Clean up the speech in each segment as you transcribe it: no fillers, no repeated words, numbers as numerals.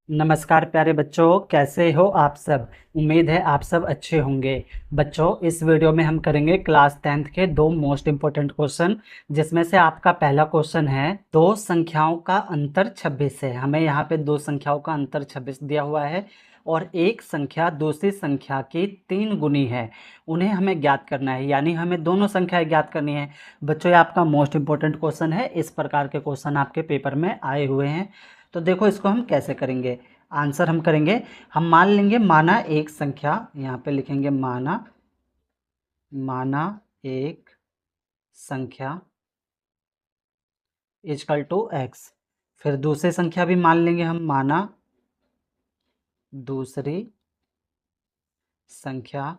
नमस्कार प्यारे बच्चों, कैसे हो आप सब। उम्मीद है आप सब अच्छे होंगे। बच्चों, इस वीडियो में हम करेंगे क्लास 10th के दो मोस्ट इम्पोर्टेंट क्वेश्चन, जिसमें से आपका पहला क्वेश्चन है दो संख्याओं का अंतर 26 है। हमें यहाँ पे दो संख्याओं का अंतर 26 दिया हुआ है और एक संख्या दूसरी संख्या की 3 गुनी है। उन्हें हमें ज्ञात करना है, यानी हमें दोनों संख्याएं ज्ञात करनी है। बच्चों, ये आपका मोस्ट इम्पोर्टेंट क्वेश्चन है। इस प्रकार के क्वेश्चन आपके पेपर में आए हुए हैं। तो देखो, इसको हम कैसे करेंगे। आंसर हम करेंगे, हम मान लेंगे माना एक संख्या, यहाँ पे लिखेंगे माना माना एक संख्या इजकल टू एक्स। फिर दूसरी संख्या भी मान लेंगे हम, माना दूसरी संख्या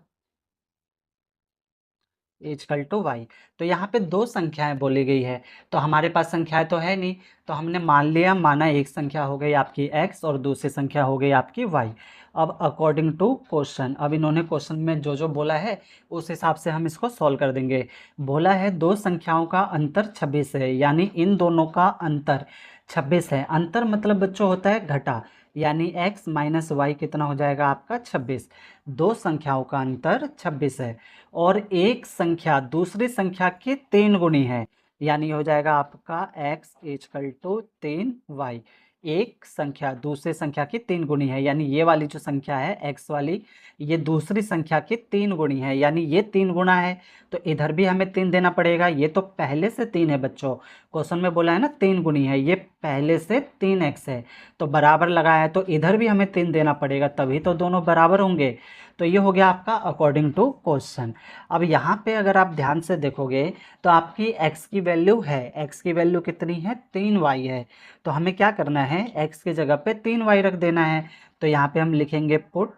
इजकल टू वाई। तो यहाँ पे दो संख्याएं बोली गई है, तो हमारे पास संख्याएं तो है नहीं, तो हमने मान लिया माना एक संख्या हो गई आपकी एक्स और दूसरी संख्या हो गई आपकी वाई। अब अकॉर्डिंग टू क्वेश्चन, अब इन्होंने क्वेश्चन में जो जो बोला है उस हिसाब से हम इसको सॉल्व कर देंगे। बोला है दो संख्याओं का अंतर 26 है, यानी इन दोनों का अंतर 26 है। अंतर मतलब बच्चों होता है घटा, यानी x माइनस वाई कितना हो जाएगा आपका 26। दो संख्याओं का अंतर 26 है और एक संख्या दूसरी संख्या की 3 गुनी है, यानी हो जाएगा आपका x इजकल टू 3y। एक संख्या दूसरी संख्या की 3 गुनी है, यानी ये वाली जो संख्या है x वाली, ये दूसरी संख्या की 3 गुनी है, यानी ये 3 गुना है। तो इधर भी हमें 3 देना पड़ेगा। ये तो पहले से 3 है बच्चों, क्वेश्चन में बोला है ना 3 गुनी है, ये पहले से 3x है, तो बराबर लगाया है, तो इधर भी हमें 3 देना पड़ेगा, तभी तो दोनों बराबर होंगे। तो ये हो गया आपका अकॉर्डिंग टू क्वेश्चन। अब यहाँ पे अगर आप ध्यान से देखोगे तो आपकी x की वैल्यू है, x की वैल्यू कितनी है 3y है। तो हमें क्या करना है, x की जगह पे 3y रख देना है। तो यहाँ पे हम लिखेंगे put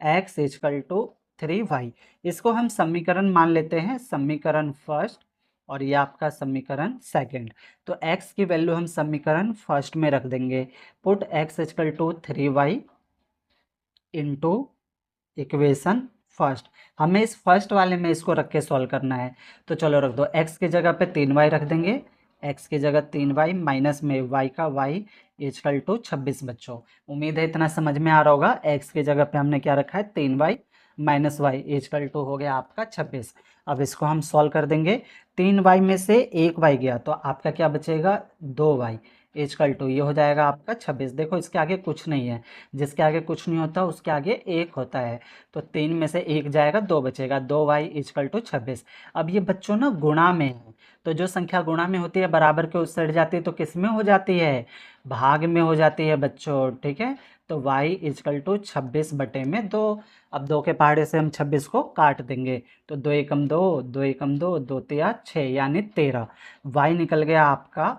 x equal to 3y। इसको हम समीकरण मान लेते हैं, समीकरण फर्स्ट और ये आपका समीकरण सेकंड। तो x की वैल्यू हम समीकरण फर्स्ट में रख देंगे, put x equal to 3y into equation first. हमें इस फर्स्ट वाले में इसको रख के सॉल्व करना है। तो चलो रख दो, x की जगह पे 3y रख देंगे, x की जगह 3y माइनस में y का y इजकल टू 26 बच्चों। उम्मीद है इतना समझ में आ रहा होगा। x की जगह पे हमने क्या रखा है 3y minus Y equal to हो गया आपका 26। अब इसको हम सॉल्व कर देंगे। 3y में से 1y गया तो आपका क्या बचेगा 2y इजकल टू, ये हो जाएगा आपका 26। देखो इसके आगे कुछ नहीं है, जिसके आगे कुछ नहीं होता उसके आगे 1 होता है। तो 3 में से 1 जाएगा, 2 बचेगा, 2y इजकल टू 26। अब ये बच्चों ना गुणा में है, तो जो संख्या गुणा में होती है बराबर के उस साइड जाती है, तो किस में हो जाती है, भाग में हो जाती है बच्चों, ठीक है। तो y इजकल टू 26 बटे में 2। अब 2 के पहाड़े से हम 26 को काट देंगे, तो 2 एकम 2, 2 एकम 2, 2 तिया 6, यानी 13। y निकल गया आपका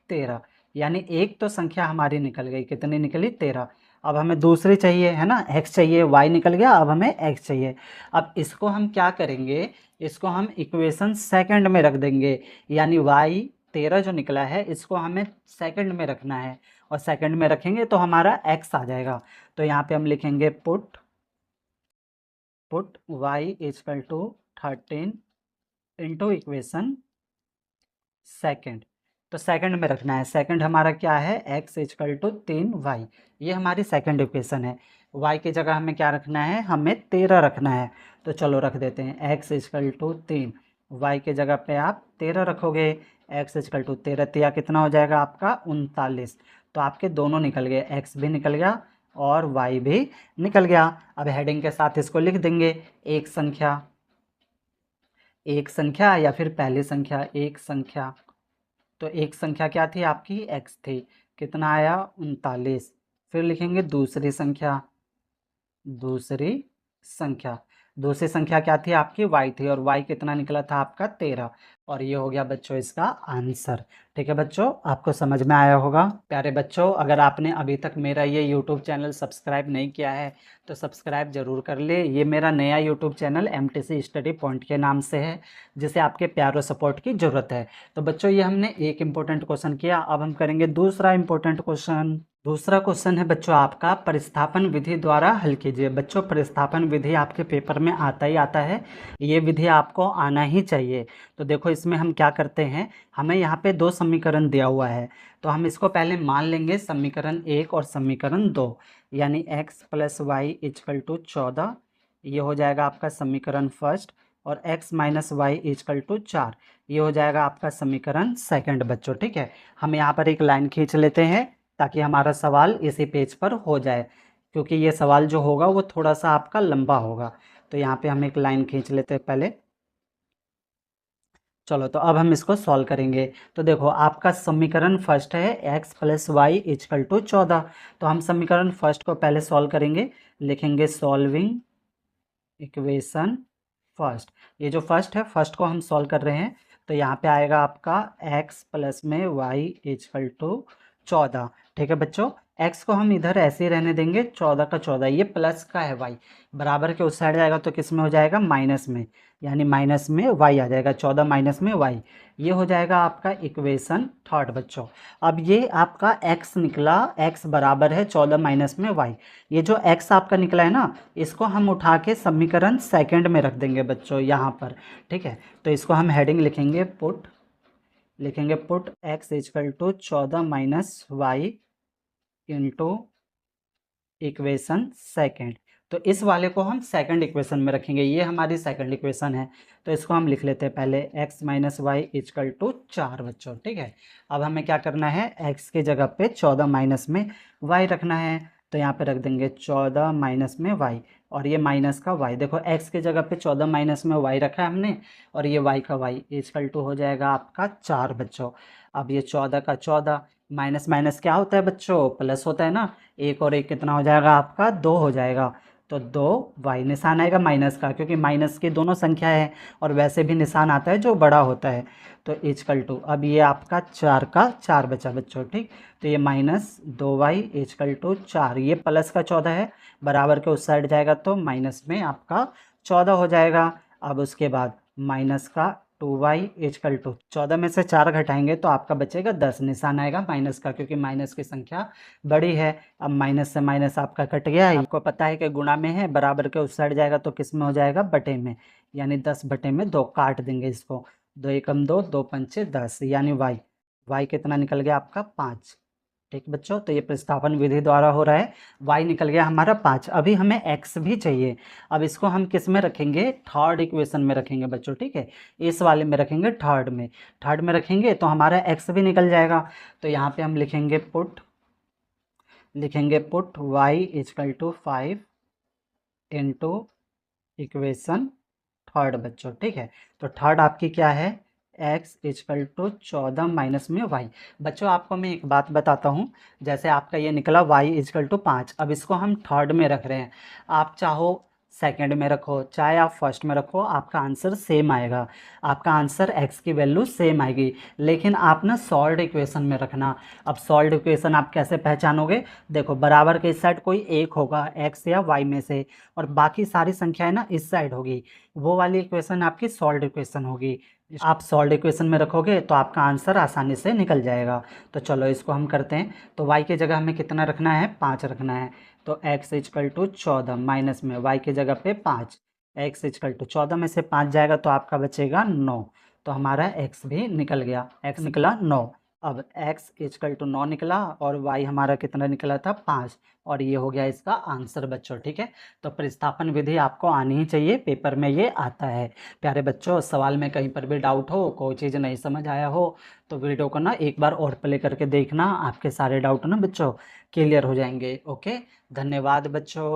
13, यानी एक तो संख्या हमारी निकल गई, कितनी निकली 13। अब हमें दूसरी चाहिए है ना, x चाहिए, y निकल गया, अब हमें x चाहिए। अब इसको हम क्या करेंगे, इसको हम इक्वेशन सेकंड में रख देंगे, यानी y 13 जो निकला है इसको हमें सेकंड में रखना है, और सेकंड में रखेंगे तो हमारा x आ जाएगा। तो यहाँ पे हम लिखेंगे put y equal to 13 into equation second. तो सेकंड में रखना है, सेकंड हमारा क्या है x इजकल टू 3y, ये हमारी सेकंड इक्वेशन है। y की जगह हमें क्या रखना है, हमें 13 रखना है। तो चलो रख देते हैं x इजकल टू 3, y की जगह पे आप 13 रखोगे, x इजकल टू 13 तिया कितना हो जाएगा आपका 39। तो आपके दोनों निकल गए, x भी निकल गया और y भी निकल गया। अब हेडिंग के साथ इसको लिख देंगे, एक संख्या, एक संख्या या फिर पहली संख्या, एक संख्या। तो एक संख्या क्या थी आपकी x थी, कितना आया 39। फिर लिखेंगे दूसरी संख्या, दूसरी संख्या, दूसरी संख्या क्या थी आपकी y थी, और y कितना निकला था आपका 13। और ये हो गया बच्चों इसका आंसर। ठीक है बच्चों, आपको समझ में आया होगा। प्यारे बच्चों, अगर आपने अभी तक मेरा ये यूट्यूब चैनल सब्सक्राइब नहीं किया है तो सब्सक्राइब जरूर कर ले। ये मेरा नया YouTube channel MTC study point के नाम से है, जिसे आपके प्यार और सपोर्ट की ज़रूरत है। तो बच्चों, ये हमने एक इम्पोर्टेंट क्वेश्चन किया, अब हम करेंगे दूसरा इम्पोर्टेंट क्वेश्चन। दूसरा क्वेश्चन है बच्चों आपका, परिस्थापन विधि द्वारा हल कीजिए। बच्चों, परिस्थापन विधि आपके पेपर में आता ही आता है, ये विधि आपको आना ही चाहिए। तो देखो इसमें हम क्या करते हैं, हमें यहाँ पे दो समीकरण दिया हुआ है, तो हम इसको पहले मान लेंगे समीकरण 1 और समीकरण 2, यानी x plus Y equal to 14, ये हो जाएगा आपका समीकरण फर्स्ट, और x minus Y equal to 4, ये हो जाएगा आपका समीकरण सेकंड बच्चों। ठीक है, हम यहाँ पर एक लाइन खींच लेते हैं ताकि हमारा सवाल इसी पेज पर हो जाए, क्योंकि ये सवाल जो होगा वो थोड़ा सा आपका लंबा होगा। तो यहाँ पे हम एक लाइन खींच लेते हैं पहले। चलो, तो अब हम इसको सॉल्व करेंगे। तो देखो, आपका समीकरण फर्स्ट है x plus Y equal to 14, तो हम समीकरण फर्स्ट को पहले सॉल्व करेंगे। लिखेंगे सॉल्विंग इक्वेशन फर्स्ट, ये जो फर्स्ट है फर्स्ट को हम सॉल्व कर रहे हैं। तो यहाँ पे आएगा आपका x प्लस में y इजकल टू 14। ठीक है बच्चों, x को हम इधर ऐसे ही रहने देंगे, 14 का 14, ये प्लस का है y, बराबर के उस साइड जाएगा तो किस में हो जाएगा, माइनस में, यानी माइनस में y आ जाएगा, 14 माइनस में y, ये हो जाएगा आपका इक्वेशन थर्ड बच्चों। अब ये आपका x निकला, x बराबर है 14 माइनस में y, ये जो x आपका निकला है ना, इसको हम उठा के समीकरण सेकंड में रख देंगे बच्चों यहाँ पर। ठीक है, तो इसको हम हेडिंग लिखेंगे पुट, लिखेंगे put x equal to 14 minus Y into equation second. तो इस वाले को हम सेकंड इक्वेशन में रखेंगे, ये हमारी सेकंड इक्वेशन है। तो इसको हम लिख लेते हैं पहले x minus Y equal to 4 बच्चों। ठीक है, अब हमें क्या करना है, x की जगह पे 14 माइनस में y रखना है, तो यहाँ पे रख देंगे 14 माइनस में y, और ये माइनस का y। देखो, x की जगह पे 14 माइनस में y रखा है हमने, और ये y का y इजकल टू हो जाएगा आपका 4 बच्चों। अब ये 14 का 14, माइनस माइनस क्या होता है बच्चों, प्लस होता है ना, एक और एक कितना हो जाएगा आपका, 2 हो जाएगा। तो 2y निशान आएगा माइनस का, क्योंकि माइनस की दोनों संख्या है, और वैसे भी निशान आता है जो बड़ा होता है। तो इजकल टू, अब ये आपका 4 का 4 बचा बच्चों। ठीक, तो ये माइनस 2y इजकल टू 4, ये प्लस का 14 है, बराबर के उस साइड जाएगा तो माइनस में आपका 14 हो जाएगा। अब उसके बाद माइनस का 2y इजकल टू 14 में से 4 घटाएंगे तो आपका बचेगा 10, निशान आएगा माइनस का, क्योंकि माइनस की संख्या बड़ी है। अब माइनस से माइनस आपका कट गया है, आपको पता है कि गुणा में है, बराबर के उस साइड जाएगा तो किस में हो जाएगा, बटे में, यानी 10 बटे में 2, काट देंगे इसको, 2 एकम 2, 2 पंचे 10, यानी y कितना निकल गया आपका 5। ठीक बच्चों, तो ये प्रतिस्थापन विधि द्वारा हो रहा है, y निकल गया हमारा 5। अभी हमें x भी चाहिए, अब इसको हम किस में रखेंगे, थर्ड इक्वेशन में रखेंगे बच्चों। ठीक है, इस वाले में रखेंगे, थर्ड में रखेंगे तो हमारा x भी निकल जाएगा। तो यहाँ पे हम लिखेंगे put y equal to 5 into equation third बच्चों। ठीक है, तो थर्ड आपकी क्या है, x इजकल टू 14 माइनस में y। बच्चों, आपको मैं एक बात बताता हूँ, जैसे आपका ये निकला y इजकल टू 5, अब इसको हम थर्ड में रख रहे हैं, आप चाहो सेकंड में रखो, चाहे आप फर्स्ट में रखो, आपका आंसर सेम आएगा, आपका आंसर x की वैल्यू सेम आएगी। लेकिन आप ना सॉल्व्ड इक्वेशन में रखना। अब सॉल्व्ड इक्वेशन आप कैसे पहचानोगे, देखो, बराबर के इस साइड कोई एक होगा x या y में से, और बाकी सारी संख्याएं ना इस साइड होगी, वो वाली इक्वेशन आपकी सॉल्व्ड इक्वेशन होगी। आप सॉल्व्ड इक्वेशन में रखोगे तो आपका आंसर आसानी से निकल जाएगा। तो चलो इसको हम करते हैं। तो y की जगह हमें कितना रखना है, 5 रखना है। तो x इजकल टू 14 माइनस में y की जगह पे 5, x इजकल टू 14 में से 5 जाएगा तो आपका बचेगा 9, तो हमारा x भी निकल गया, x निकला 9। अब x इजकल टू 9 निकला, और y हमारा कितना निकला था, 5, और ये हो गया इसका आंसर बच्चों। ठीक है, तो प्रतिस्थापन विधि आपको आनी ही चाहिए, पेपर में ये आता है। प्यारे बच्चों, सवाल में कहीं पर भी डाउट हो, कोई चीज़ नहीं समझ आया हो, तो वीडियो को ना एक बार और प्ले करके देखना, आपके सारे डाउट ना बच्चों क्लियर हो जाएंगे। ओके, धन्यवाद बच्चों।